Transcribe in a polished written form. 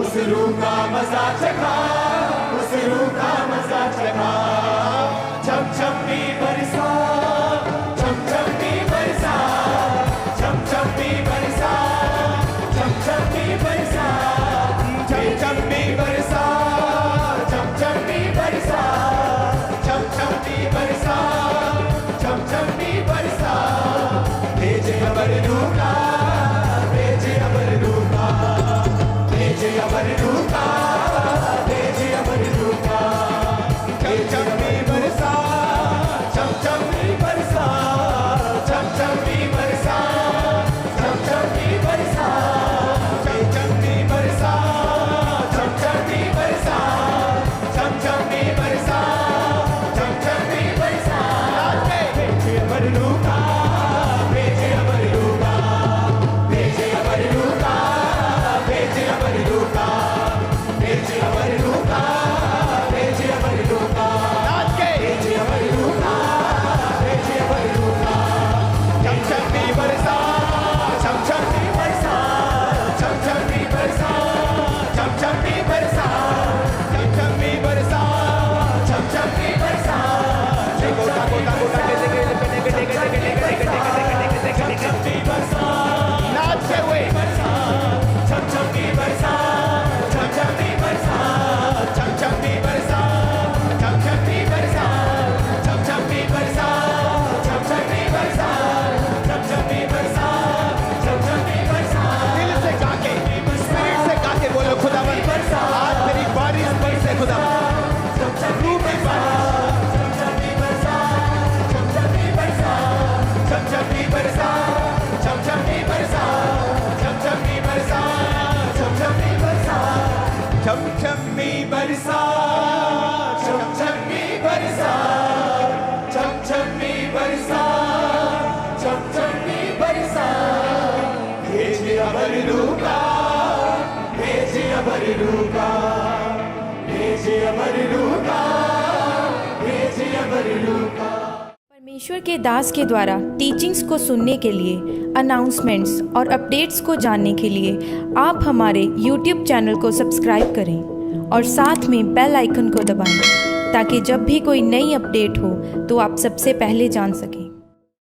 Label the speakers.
Speaker 1: उस रूह का मजा चखा, उस रूह का मजा चखा। छम छम भी बरसा, छम छम भी बरसा, छम छम भी बरसा, छम छम भी बरसा, छम छम भी बरसा, छम छम भी बरसा, छम छम भी बरसा, छम छम भी बरसा। भेजे अमर रूह का, भेजे अमर रूह का, भेजे अमर रूह का, भेजे अमर रूह का। छम छम भी बरसा, छम छम भी बरसा, छम छम भी बरसा, छम छम भी बरसा, छम छम भी बरसा, छम छम भी बरसा, छम छम भी बरसा, छम छम भी बरसा। भेजे अमर रूह का, भेजे अमर रूह का, भेजे अमर रूह का, भेजे अमर रूह का, भेजे अमर रूह का, भेजे अमर रूह का, भेजे अमर रूह का, भेजे अमर रूह का। छम छम भी बरसा, छम छम भी बरसा, छम छम भी बरसा, छम छम भी बरसा, छम छम भी बरसा, छम छम भी बरसा। गोटा गोटा गोटा छम छम भी बरसा, नाचते हुए बरसा, छम छम भी बरसा, छम छम भी बरसा, छम छम भी बरसा, छम छम भी बरसा, छम छम भी बरसा, छम छम भी बरसा, छम छम भी बरसा, छम छम भी बरसा। दिल से गा के, स्पिरिट से गा के बोलो खुदावन आज तेरी बारिश बरसे खुदावन, रूह में बारिश, छम छम भी बरसा, छम छम भी बरसा, छम छम भी बरसा, छम छम भी बरसा, छम छम भी बरसा, छम छम भी बरसा, छम छम भी बरसा, छम छम भी बरसा, छम छम भी बरसा, छम छम भी बरसा। भेजे अमर रूह का, भेजे अमर रूह का, भेजे अमर रूह का, भेजे अमर रूह का।
Speaker 2: परमेश्वर के दास के द्वारा टीचिंग्स को सुनने के लिए, अनाउंसमेंट्स और अपडेट्स को जानने के लिए आप हमारे YouTube चैनल को सब्सक्राइब करें और साथ में बेल आइकन को दबाएं ताकि जब भी कोई नई अपडेट हो तो आप सबसे पहले जान सकें।